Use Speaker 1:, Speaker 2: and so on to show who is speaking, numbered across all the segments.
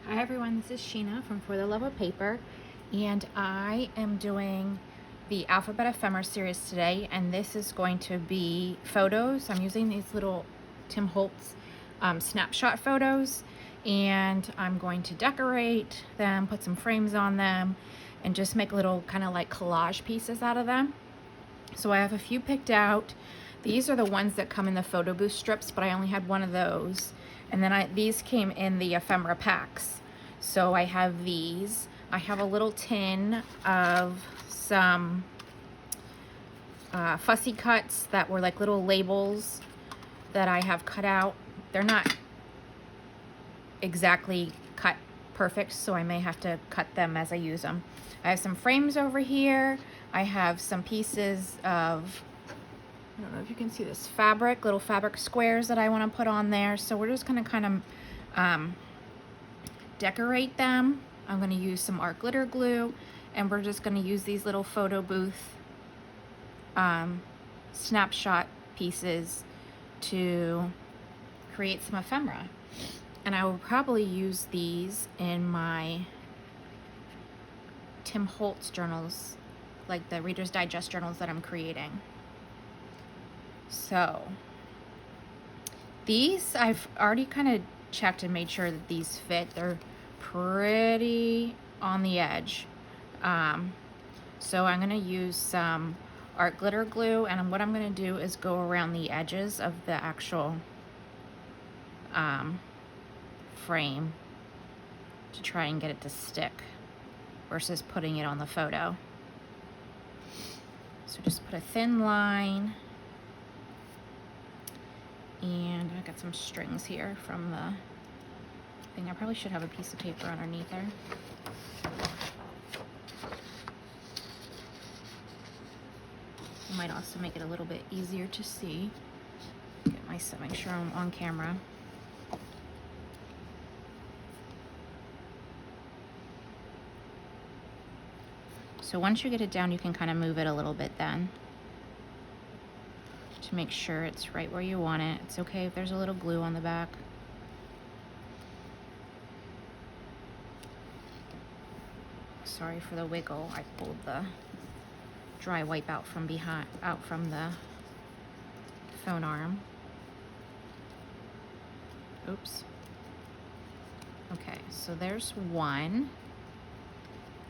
Speaker 1: Hi everyone, this is Sheena from For the Love of Paper, and I am doing the Alphabet Ephemera series today, and this is going to be photos. I'm using these little Tim Holtz snapshot photos, and I'm going to decorate them, put some frames on them, and just make little kind of like collage pieces out of them. So I have a few picked out. These are the ones that come in the photo booth strips, but I only had one of those. And then these came in the ephemera packs. So I have these. I have a little tin of some fussy cuts that were like little labels that I have cut out. They're not exactly cut perfect, so I may have to cut them as I use them. I have some frames over here. I have some pieces of, I don't know if you can see this, fabric, little fabric squares that I want to put on there. So we're just going to kind of decorate them. I'm going to use some art glitter glue, and we're just going to use these little photo booth snapshot pieces to create some ephemera. And I will probably use these in my Tim Holtz journals, like the Reader's Digest journals that I'm creating. So these I've already kind of checked and made sure that these fit. They're pretty on the edge. So I'm going to use some art glitter glue, and what I'm going to do is go around the edges of the actual frame to try and get it to stick versus putting it on the photo. So just put a thin line, and I got some strings here from the thing. I probably should have a piece of paper underneath there. It might also make it a little bit easier to see. Make sure I'm on camera. So once you get it down, you can kind of move it a little bit then to make sure it's right where you want it. It's okay if there's a little glue on the back. Sorry for the wiggle. I pulled the dry wipe out from the phone arm. Oops. Okay, so there's one.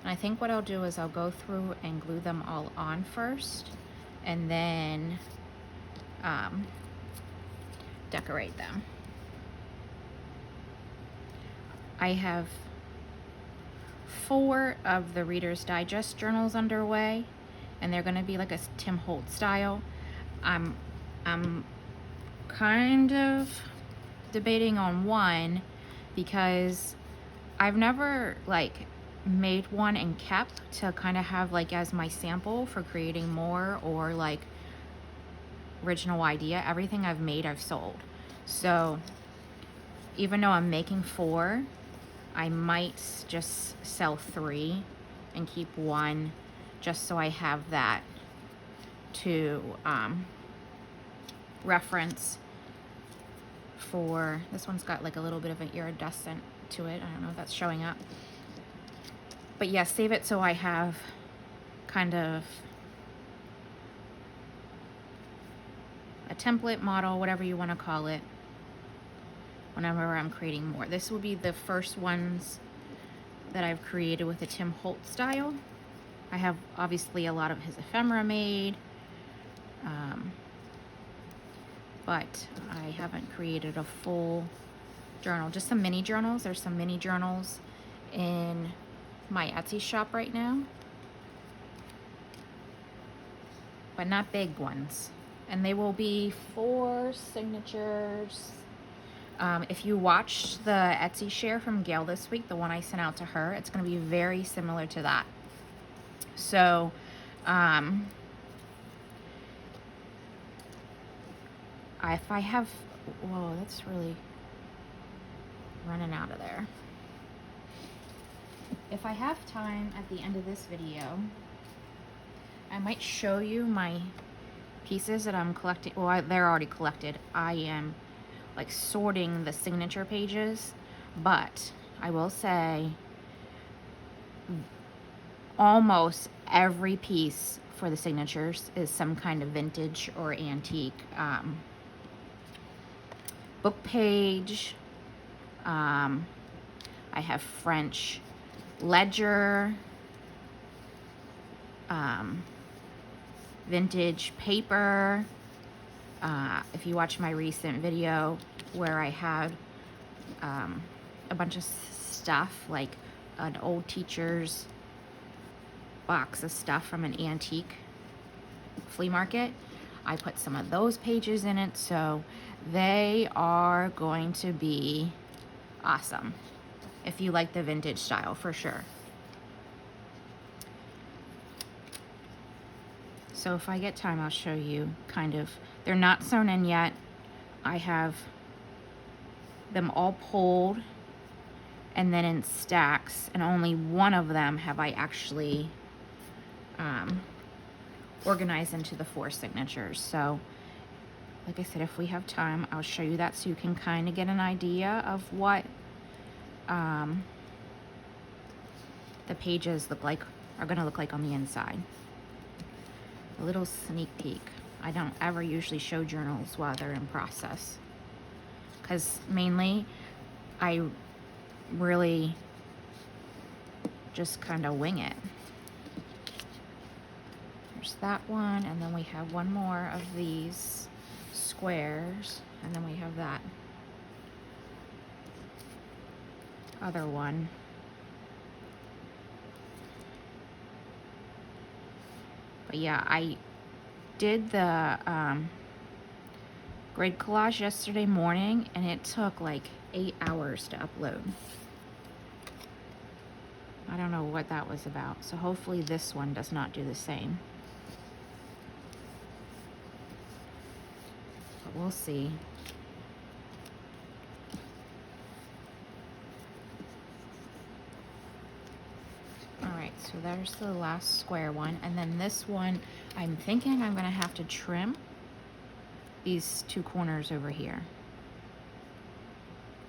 Speaker 1: And I think what I'll do is I'll go through and glue them all on first, and then decorate them. I have 4 of the Reader's Digest journals underway, and they're going to be like a Tim Holtz style. I'm kind of debating on one because I've never like made one and kept to kind of have like as my sample for creating more, or like original idea. Everything I've made I've sold. So even though I'm making 4, I might just sell 3 and keep 1 just so I have that to reference for. This one's got like a little bit of an iridescent to it. I don't know if that's showing up. But yeah, save it so I have kind of a template model, whatever you want to call it, whenever I'm creating more. This will be the first ones that I've created with the Tim Holtz style. I have obviously a lot of his ephemera made, but I haven't created a full journal, just some mini journals. There's some mini journals in my Etsy shop right now, but not big ones. And they will be 4 signatures. If you watched the Etsy share from Gail this week, the one I sent out to her, it's going to be very similar to that. So if I have, whoa, that's really running out of there. If I have time at the end of this video, I might show you my pieces that I'm collecting. Well, they're already collected. I am like sorting the signature pages, but I will say almost every piece for the signatures is some kind of vintage or antique book page. I have French ledger, vintage paper. If you watch my recent video where I had a bunch of stuff, like an old teacher's box of stuff from an antique flea market, I put some of those pages in it, so they are going to be awesome if you like the vintage style, for sure. So if I get time, I'll show you kind of, they're not sewn in yet. I have them all pulled and then in stacks, and only one of them have I actually organized into the 4 signatures. So like I said, if we have time, I'll show you that so you can kind of get an idea of what the pages are going to look like on the inside. A little sneak peek. I don't ever usually show journals while they're in process, because mainly I really just kind of wing it. There's that one, and then we have one more of these squares, and then we have that other one. But yeah, I did the grid collage yesterday morning, and it took like 8 hours to upload. I don't know what that was about, so hopefully this one does not do the same. But we'll see. Alright, so there's the last square one, and then this one, I'm thinking I'm gonna have to trim these 2 corners over here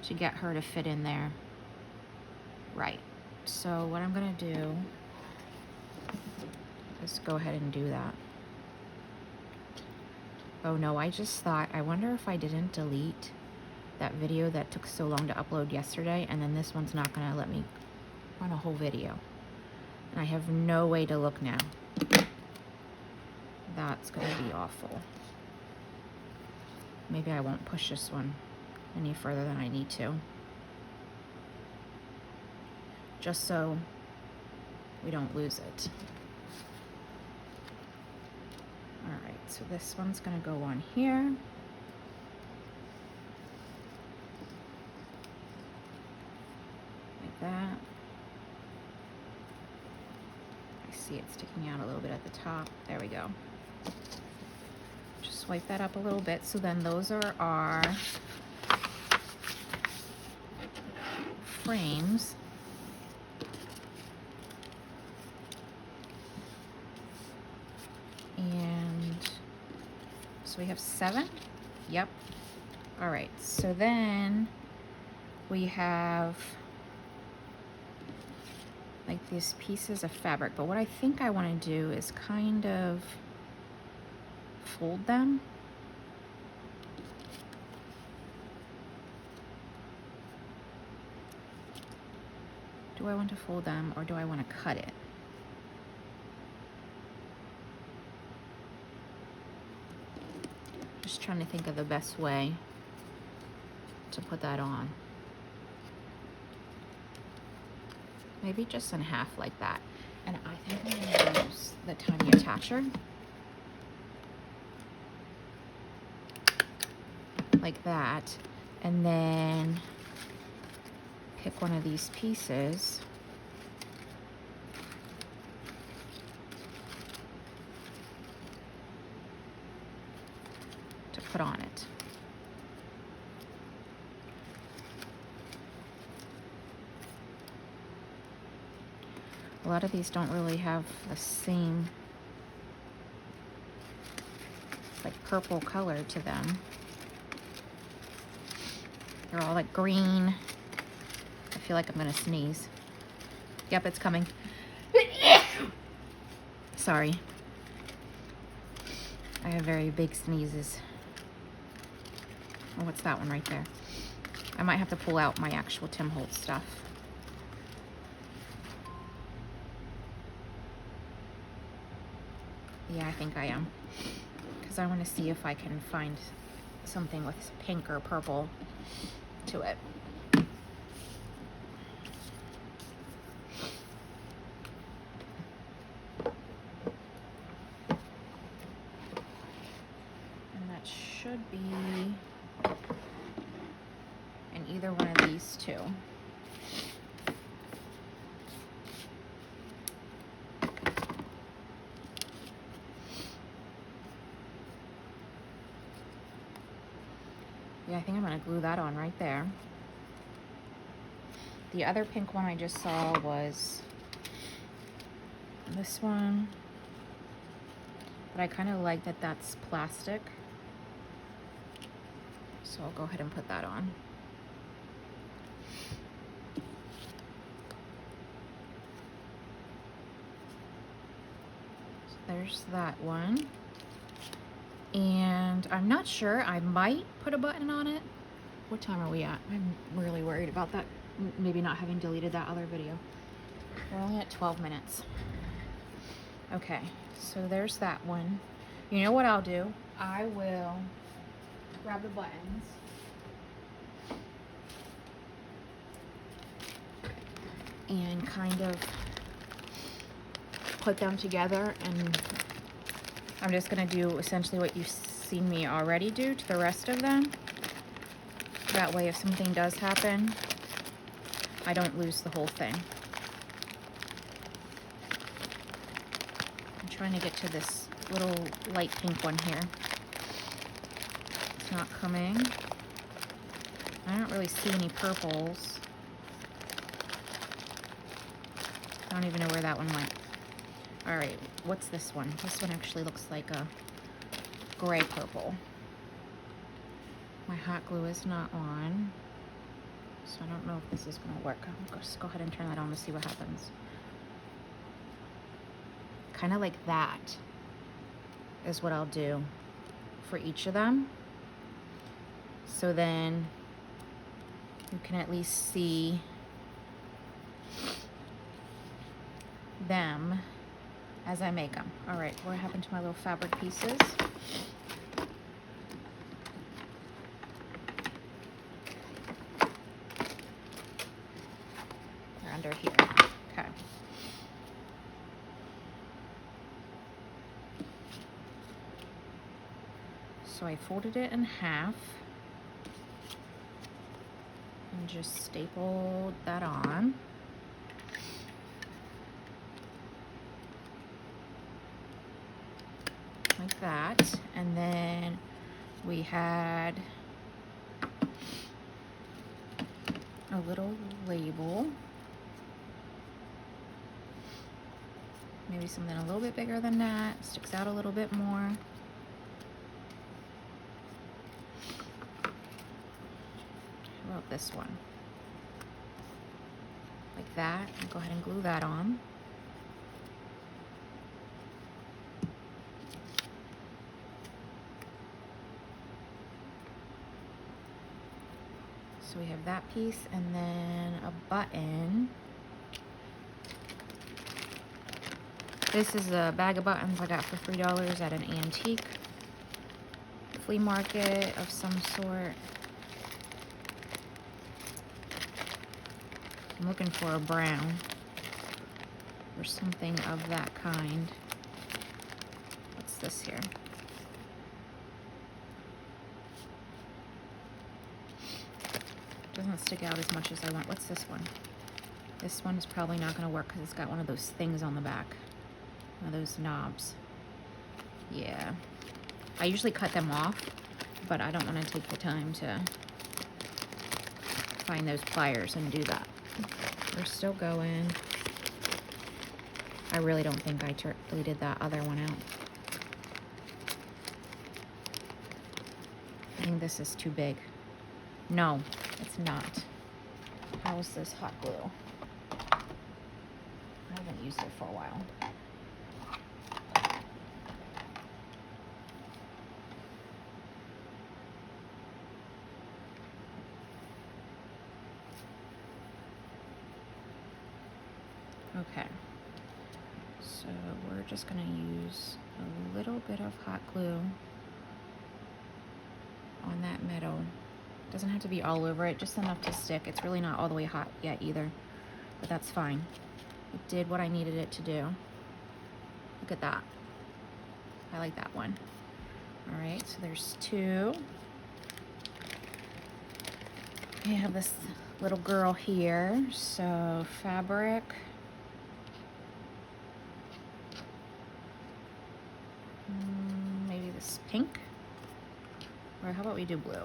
Speaker 1: to get her to fit in there. Right. So what I'm gonna do is go ahead and do that. Oh no, I just thought, I wonder if I didn't delete that video that took so long to upload yesterday, and then this one's not gonna let me run a whole video. And I have no way to look now. That's gonna be awful. Maybe I won't push this one any further than I need to, just so we don't lose it. Alright, so this one's gonna go on here. Like that. I see it sticking out a little bit at the top. There we go. Just swipe that up a little bit. So then those are our frames. And so we have 7. Yep. All right. So then we have like these pieces of fabric, but what I think I want to do is kind of fold them. Do I want to fold them, or do I want to cut it? Just trying to think of the best way to put that on. Maybe just in half like that. And I think I'm going to use the tiny attacher. Like that. And then pick one of these pieces. To put on it. A lot of these don't really have the same like purple color to them. They're all like green. feel like I'm gonna sneeze. Yep, it's coming. Sorry. I have very big sneezes. Oh, what's that one right there? I might have to pull out my actual Tim Holtz stuff. Yeah, I think I am. Because I want to see if I can find something with pink or purple to it. And that should be in either one of these two. Yeah, I think I'm going to glue that on right there. The other pink one I just saw was this one. But I kind of like that that's plastic. So I'll go ahead and put that on. So there's that one. And I'm not sure, I might put a button on it. What time are we at? I'm really worried about that, maybe not having deleted that other video. We're only at 12 minutes. Okay, so there's that one. You know what I'll do? I will grab the buttons. And kind of put them together, and I'm just going to do essentially what you've seen me already do to the rest of them. That way if something does happen, I don't lose the whole thing. I'm trying to get to this little light pink one here. It's not coming. I don't really see any purples. I don't even know where that one went. All right, what's this one? This one actually looks like a gray purple. My hot glue is not on, so I don't know if this is gonna work. I'll just go ahead and turn that on to see what happens. Kind of like that is what I'll do for each of them. So then you can at least see them as I make them. All right, what happened to my little fabric pieces? They're under here. Okay. So I folded it in half and just stapled that on. Like that. And then we had a little label, maybe something a little bit bigger than that, sticks out a little bit more. How about this one? Like that. I'll go ahead and glue that on. So we have that piece, and then a button. This is a bag of buttons I got for $3 at an antique flea market of some sort. I'm looking for a brown or something of that kind. What's this here? Doesn't stick out as much as I want. What's this one? This one is probably not going to work because it's got one of those things on the back. One of those knobs. Yeah. I usually cut them off, but I don't want to take the time to find those pliers and do that. We're still going. I really don't think I deleted that other one out. I think this is too big. No, it's not. How's this hot glue? I haven't used it for a while. Okay, so we're just going to use a little bit of hot glue on that middle. Doesn't have to be all over it, just enough to stick. It's really not all the way hot yet either, but that's fine. It did what I needed it to do. Look at that. I like that one. All right, so there's two. We have this little girl here, so fabric. Maybe this pink, or how about we do blue?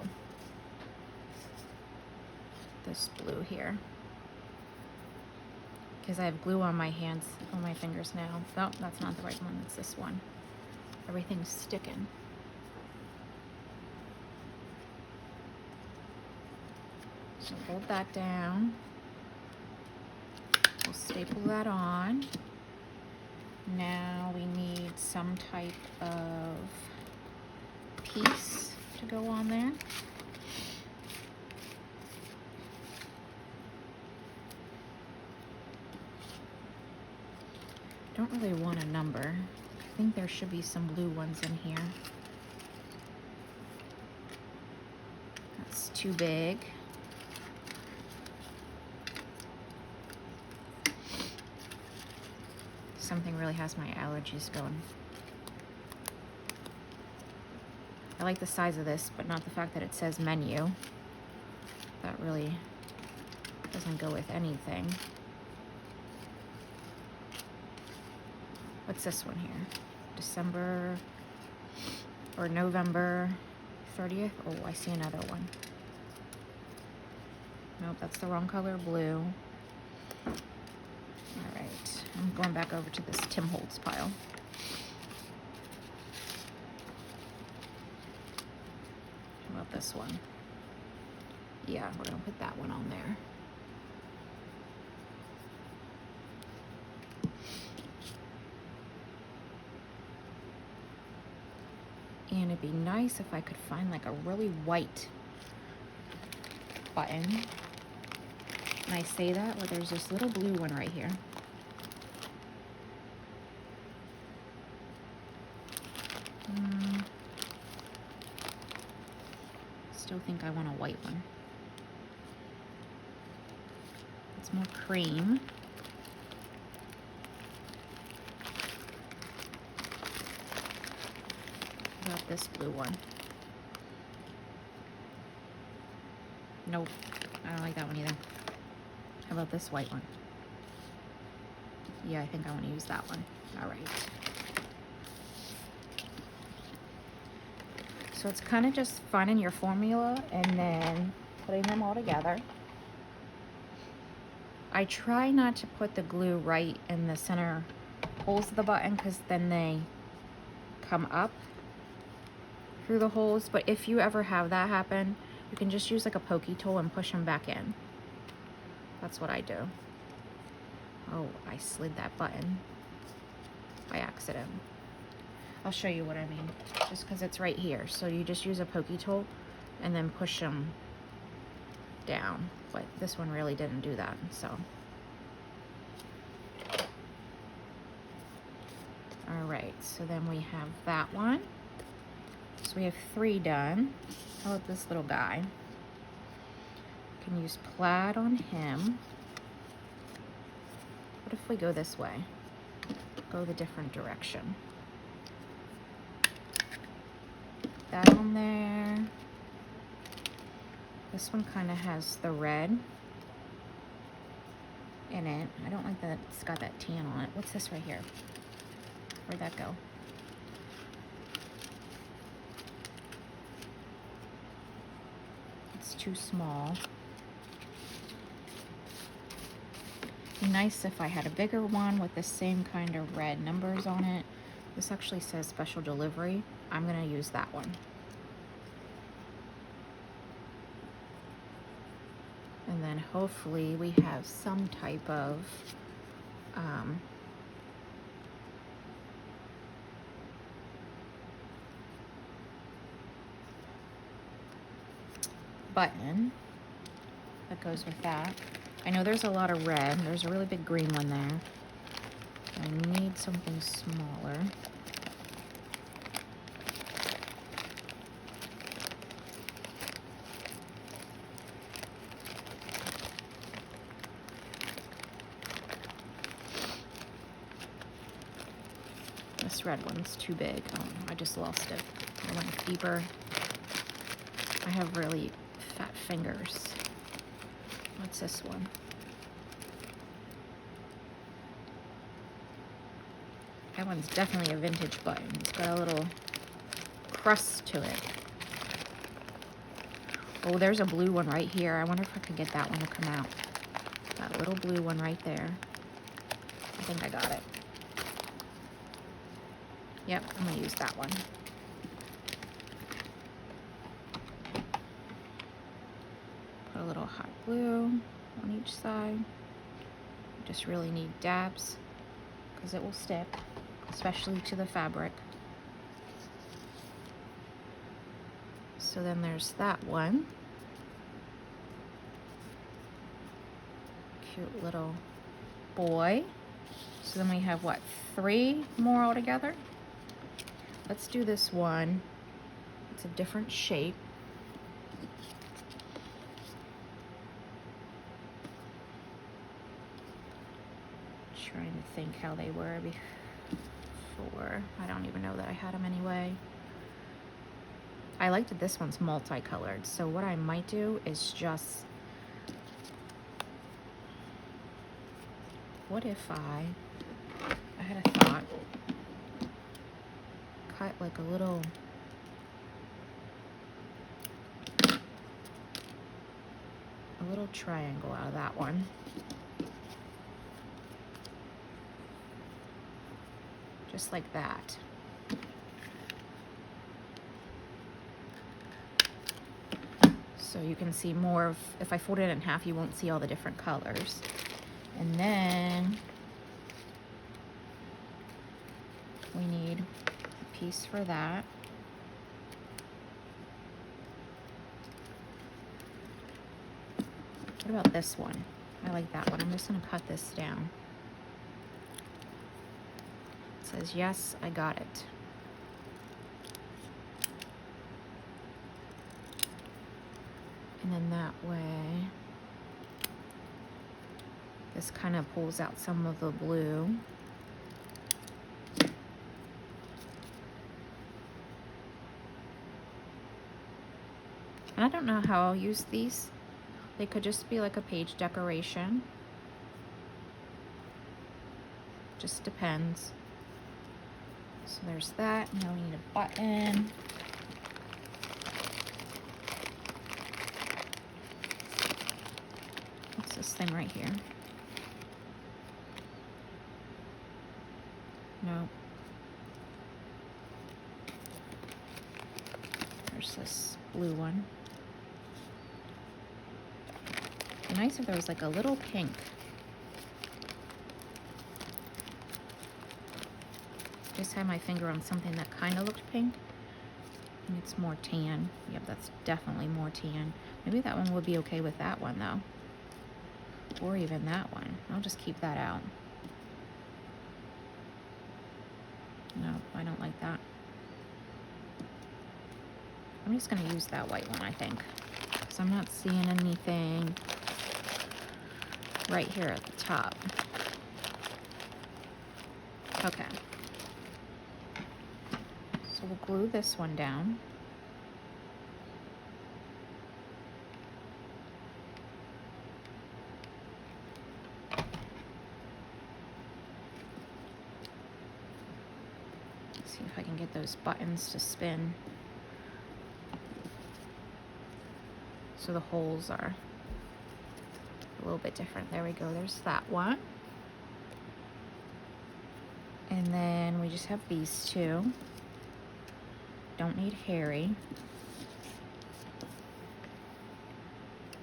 Speaker 1: This blue here, because I have glue on my hands, on my fingers now. No, that's not the right one, it's this one. Everything's sticking. So hold that down. We'll staple that on. Now we need some type of piece to go on there. Don't really want a number. I think there should be some blue ones in here. That's too big. Something really has my allergies going. I like the size of this, but not the fact that it says menu. That really doesn't go with anything. What's this one here? December or November 30th? Oh, I see another one. Nope, that's the wrong color, blue. All right, I'm going back over to this Tim Holtz pile. How about this one? Yeah, we're gonna put that one on there. And it'd be nice if I could find like a really white button. And I say that, well, there's this little blue one right here. Still think I want a white one. It's more cream. How about this blue one? Nope, I don't like that one either. How about this white one? Yeah, I think I want to use that one. All right. So it's kind of just finding your formula and then putting them all together. I try not to put the glue right in the center holes of the button because then they come up through the holes. But if you ever have that happen, you can just use like a pokey tool and push them back in. That's what I do. Oh, I slid that button by accident. I'll show you what I mean, just because it's right here. So you just use a pokey tool and then push them down. But this one really didn't do that, so. All right, so then we have that one. So we have 3 done. How about this little guy? Can use plaid on him. What if we go this way? Go the different direction. That on there. This one kind of has the red in it. I don't like that it's got that tan on it. What's this right here? Where'd that go? It's too small. Be nice if I had a bigger one with the same kind of red numbers on it. This actually says special delivery. I'm gonna use that one. And then hopefully we have some type of button that goes with that. I know there's a lot of red. There's a really big green one there. I need something smaller. This red one's too big. Oh, I just lost it. I went deeper. I have really fat fingers. What's this one? That one's definitely a vintage button. It's got a little crust to it. Oh, there's a blue one right here. I wonder if I could get that one to come out. That little blue one right there. I think I got it. Yep, I'm gonna use that one. Put a little hot glue on each side. Just really need dabs because it will stick, especially to the fabric. So then there's that one. Cute little boy. So then we have what, 3 more altogether? Let's do this one. It's a different shape. Trying to think how they were before. I don't even know that I had them anyway. I liked that this one's multicolored, so what I might do is just, what if I had a thought, cut like a little triangle out of that one. Just like that. So you can see more of, if I fold it in half, you won't see all the different colors. And then we need a piece for that. What about this one? I like that one. I'm just gonna cut this down. It says, yes, I got it. And then that way, this kind of pulls out some of the blue. And I don't know how I'll use these. They could just be like a page decoration. Just depends. So there's that. Now we need a button. What's this thing right here? No. There's this blue one. It'd be nice if there was like a little pink. Just had my finger on something that kind of looked pink. And it's more tan. Yep, that's definitely more tan. Maybe that one would be okay with that one though. Or even that one. I'll just keep that out. No, I don't like that. I'm just gonna use that white one, I think. Because I'm not seeing anything right here at the top. Okay. So we'll glue this one down. See if I can get those buttons to spin. So the holes are a little bit different. There we go, there's that one. And then we just have these two. Don't need Harry.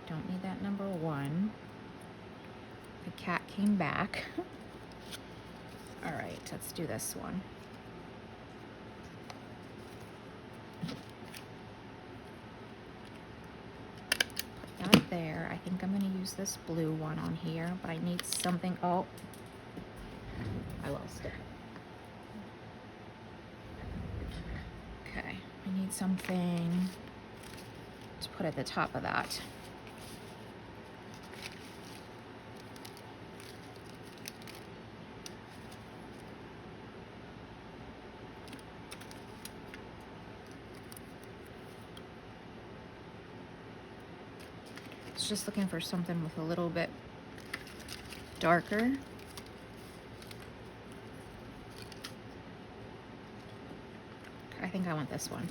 Speaker 1: Don't don't need that number 1. The cat came back. All right, let's do this one. Put that there. I think I'm going to use this blue one on here, but I need something. Oh, I lost it. Okay, I need something to put at the top of that. Just looking for something with a little bit darker. I think I want this one.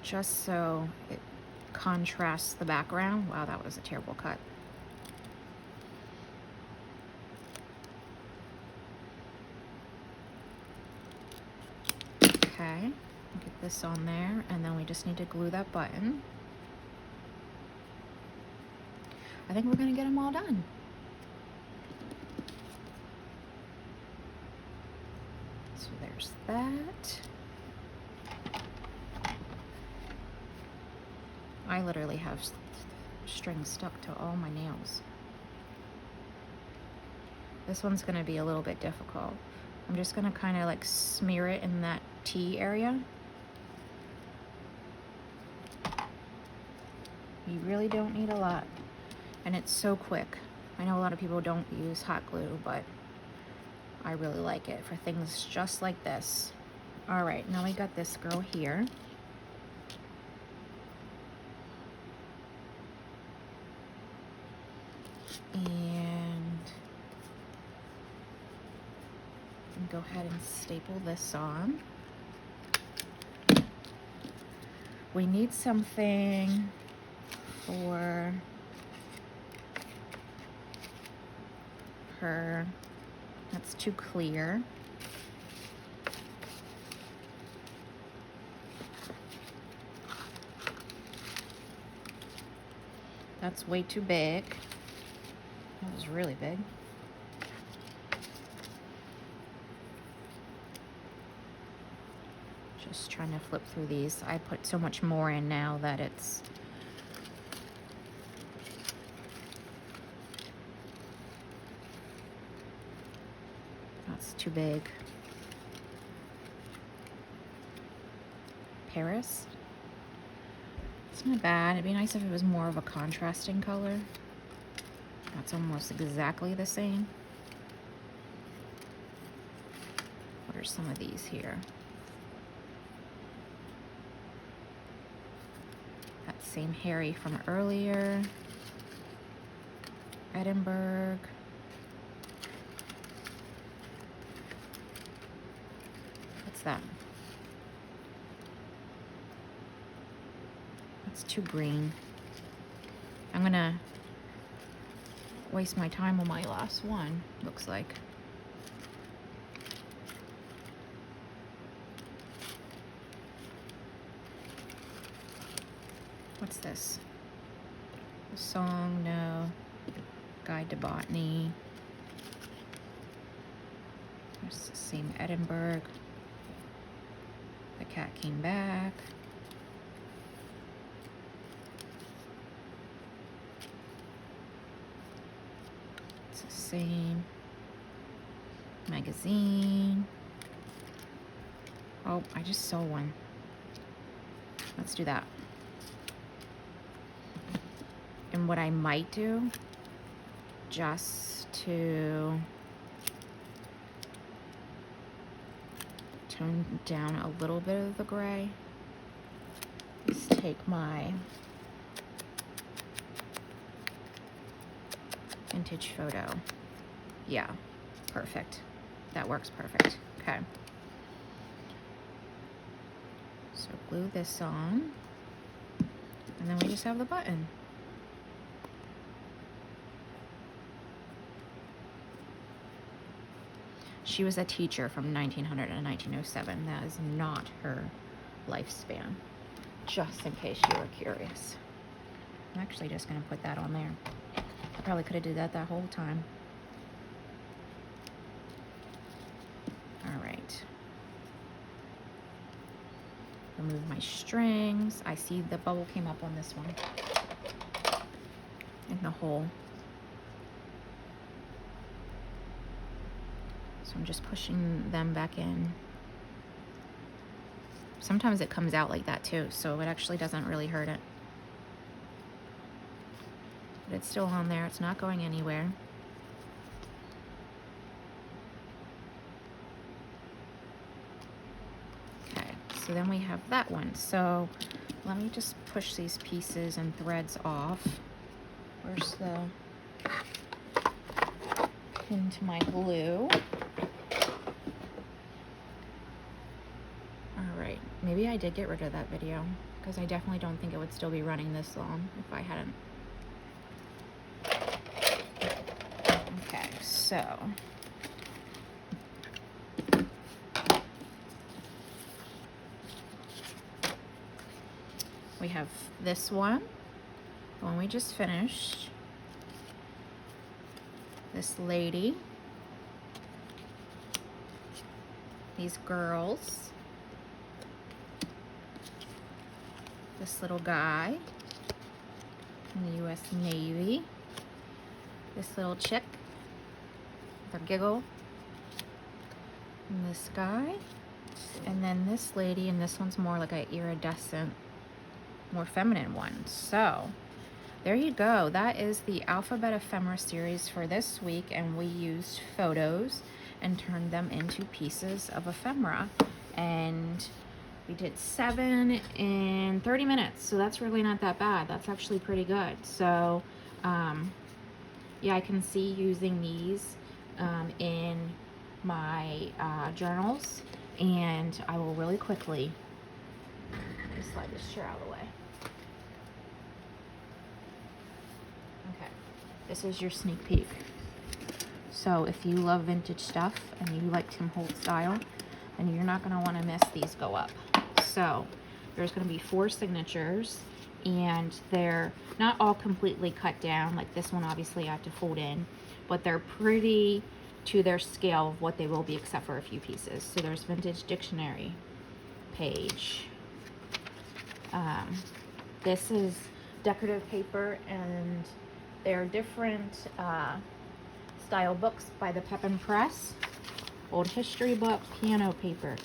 Speaker 1: Just so it contrasts the background. Wow, that was a terrible cut. Okay. Get this on there, and then we just need to glue that button. I think we're going to get them all done. So there's that. I literally have string stuck to all my nails. This one's going to be a little bit difficult. I'm just going to kind of like smear it in that T area. You really don't need a lot, and it's so quick. I know a lot of people don't use hot glue, but I really like it for things just like this. All right, now we got this girl here. And go ahead and staple this on. We need something for her that's too clear. That's way too big. That was really big. Just trying to flip through these. I put so much more in now that it's too big. Paris. It's not bad. It'd be nice if it was more of a contrasting color. That's almost exactly the same. What are some of these here? That same Harry from earlier. Edinburgh. That? That's too green. I'm gonna waste my time on my last one, looks like. What's this? A song? No. Guide to Botany. There's the same Edinburgh. The cat came back. It's the same. Magazine. Oh, I just saw one. Let's do that. And what I might do, just to tone down a little bit of the gray, is take my vintage photo. Yeah, perfect. That works perfect. Okay. So glue this on, and then we just have the button. She was a teacher from 1900 to 1907. That is not her lifespan. just in case you were curious. I'm actually just going to put that on there. I probably could have did that whole time. All right. Remove my strings. I see the bubble came up on this one in the hole. So I'm just pushing them back in. Sometimes it comes out like that too, so it actually doesn't really hurt it. But it's still on there, it's not going anywhere. Okay, so then we have that one. So let me just push these pieces and threads off. Where's the pin to my glue? Alright, maybe I did get rid of that video, because I definitely don't think it would still be running this long if I hadn't. Okay, so we have this one, the one we just finished, this lady, these girls, this little guy in the U.S. Navy, this little chick with her giggle, and this guy, and then this lady, and this one's more like an iridescent, more feminine one. So there you go. That is the Alphabet Ephemera series for this week, and we used photos and turned them into pieces of ephemera, and we did 7 in 30 minutes, so that's really not that bad. That's actually pretty good. So yeah, I can see using these in my journals, and I will really quickly just slide this chair out of the way. Okay, this is your sneak peek. So if you love vintage stuff and you like Tim Holtz style, then you're not going to want to miss these go up. So there's going to be 4 signatures, and they're not all completely cut down. Like this one, obviously I have to fold in, but they're pretty to their scale of what they will be, except for a few pieces. So there's vintage dictionary page. This is decorative paper, and they're different style books by the Pep and Press. Old history book, piano paper,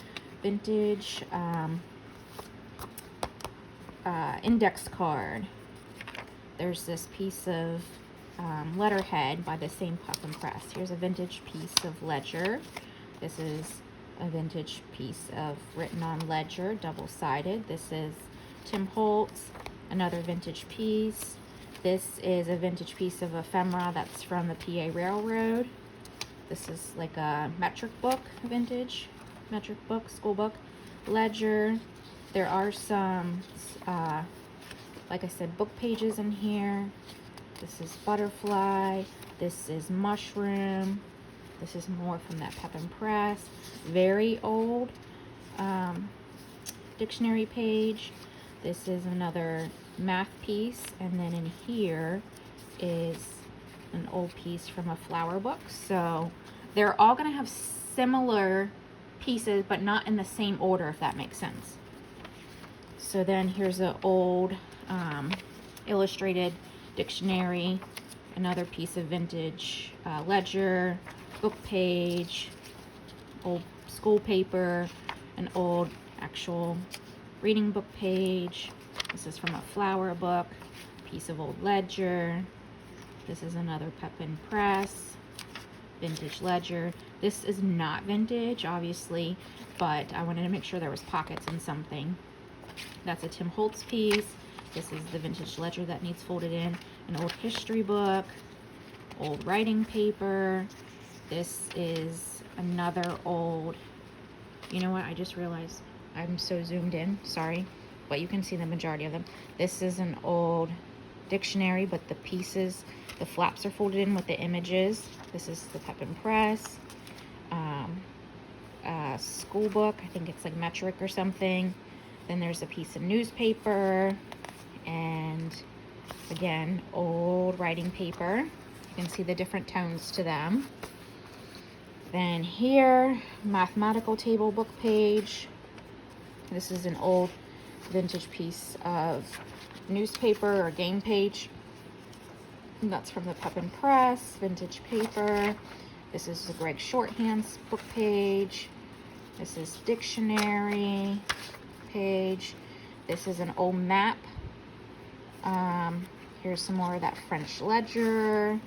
Speaker 1: vintage index card. There's this piece of letterhead by the same Pep and Press. Here's a vintage piece of ledger. This is a vintage piece of written on ledger, double-sided. This is Tim Holtz, another vintage piece. This is a vintage piece of ephemera that's from the PA Railroad. This is like a metric book, vintage metric book, school book, ledger. There are some, like I said, book pages in here. This is butterfly. This is mushroom. This is more from that Pep and Press. Very old dictionary page. This is another math piece, and then in here is an old piece from a flower book. So they're all going to have similar pieces, but not in the same order, if that makes sense. So then here's an old illustrated dictionary, another piece of vintage ledger, book page, old school paper, an old actual reading book page. This is from a flower book, piece of old ledger. This is another Pep and Press, vintage ledger. This is not vintage, obviously, but I wanted to make sure there was pockets in something. That's a Tim Holtz piece. This is the vintage ledger that needs folded in. An old history book, old writing paper. This is another old, you know what, I just realized I'm so zoomed in, sorry, but you can see the majority of them. This is an old dictionary, but the pieces, the flaps are folded in with the images. This is the Pep and Press. School book, I think it's like metric or something. Then there's a piece of newspaper, and again, old writing paper. You can see the different tones to them. Then here, mathematical table book page. This is an old vintage piece of newspaper or game page. And that's from the Pep and Press, vintage paper. This is the Greg Shorthand's book page. This is dictionary page. This is an old map. Here's some more of that French ledger.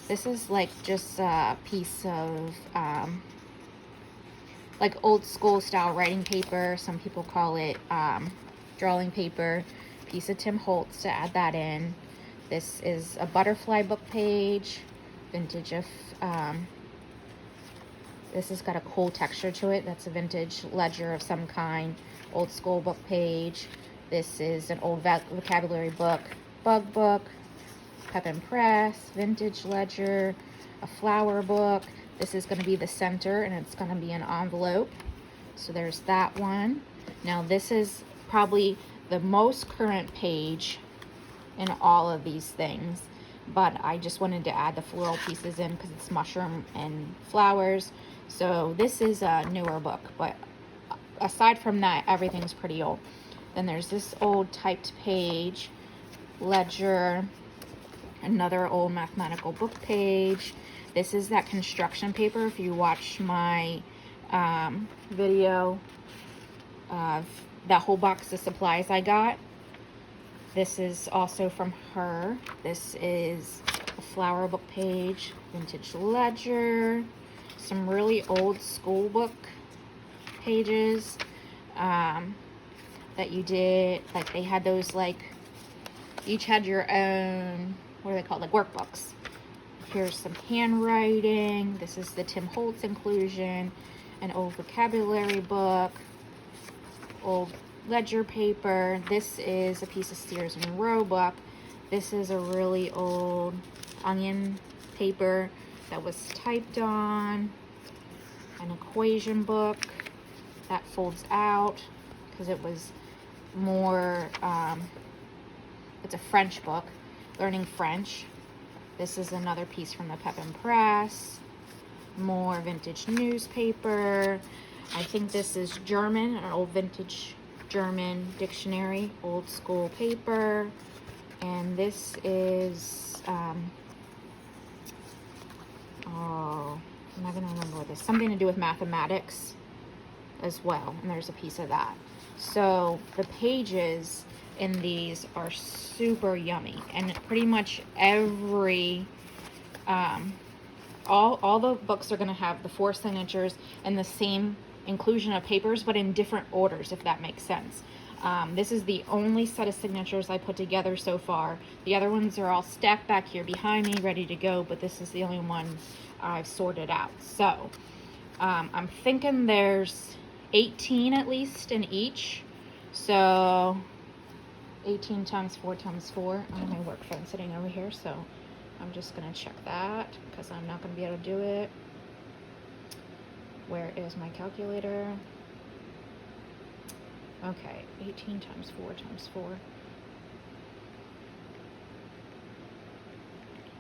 Speaker 1: This is like just a piece of like old school style writing paper. Some people call it drawing paper. Piece of Tim Holtz to add that in. This is a butterfly book page, vintage of, this has got a cool texture to it. That's a vintage ledger of some kind, old school book page. This is an old vocabulary book, bug book, Pep and Press, vintage ledger, a flower book. This is going to be the center, and it's going to be an envelope. So there's that one. Now this is probably the most current page in all of these things, but I just wanted to add the floral pieces in because it's mushroom and flowers. So this is a newer book, but aside from that, everything's pretty old. Then there's this old typed page, ledger, another old mathematical book page. This is that construction paper. If you watch my video of that whole box of supplies I got, this is also from her. This is a flower book page, vintage ledger, some really old school book pages that you did, like they had those, like each had your own, what are they called, like workbooks. Here's some handwriting. This is the Tim Holtz inclusion, an old vocabulary book, old ledger paper. This is a piece of Sears and Roebuck. This is a really old onion paper that was typed on, an equation book that folds out because it was more, it's a French book, learning French. This is another piece from the Pep and Press, more vintage newspaper. I think this is German, an old vintage German dictionary, old school paper. And this is, oh, I'm not going to remember what this is. Something to do with mathematics as well. And there's a piece of that. So the pages in these are super yummy. And pretty much every, all the books are going to have the 4 signatures and the same inclusion of papers, but in different orders, if that makes sense. This is the only set of signatures I put together so far. The other ones are all stacked back here behind me, ready to go, but this is the only one I've sorted out. So I'm thinking there's 18 at least in each. So 18 times 4 times 4. I have my work phone sitting over here, so I'm just going to check that because I'm not going to be able to do it. Where is my calculator? Okay, 18 times 4 times 4.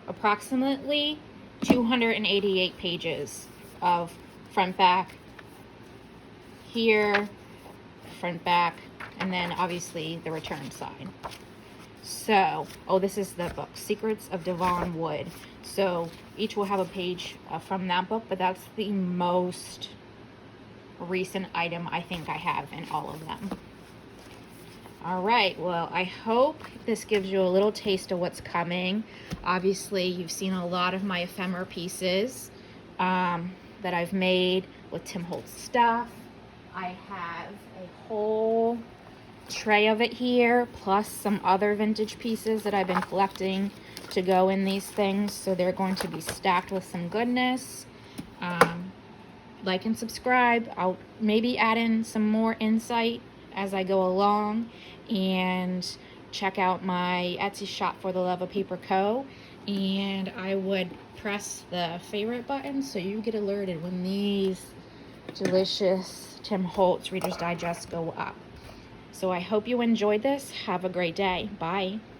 Speaker 1: Approximately 288 pages of front back here, front back, and then obviously the return side. So, oh, this is the book, Secrets of Devon Wood. So each will have a page from that book, but that's the most recent item I think I have in all of them. All right, well, I hope this gives you a little taste of what's coming. Obviously, you've seen a lot of my ephemera pieces that I've made with Tim Holtz stuff. I have a whole tray of it here, plus some other vintage pieces that I've been collecting to go in these things. So they're going to be stacked with some goodness. Like and subscribe. I'll maybe add in some more insight as I go along, and check out my Etsy shop for the Love of Paper Co. And I would press the favorite button so you get alerted when these delicious Tim Holtz Reader's Digest go up. So I hope you enjoyed this. Have a great day. Bye.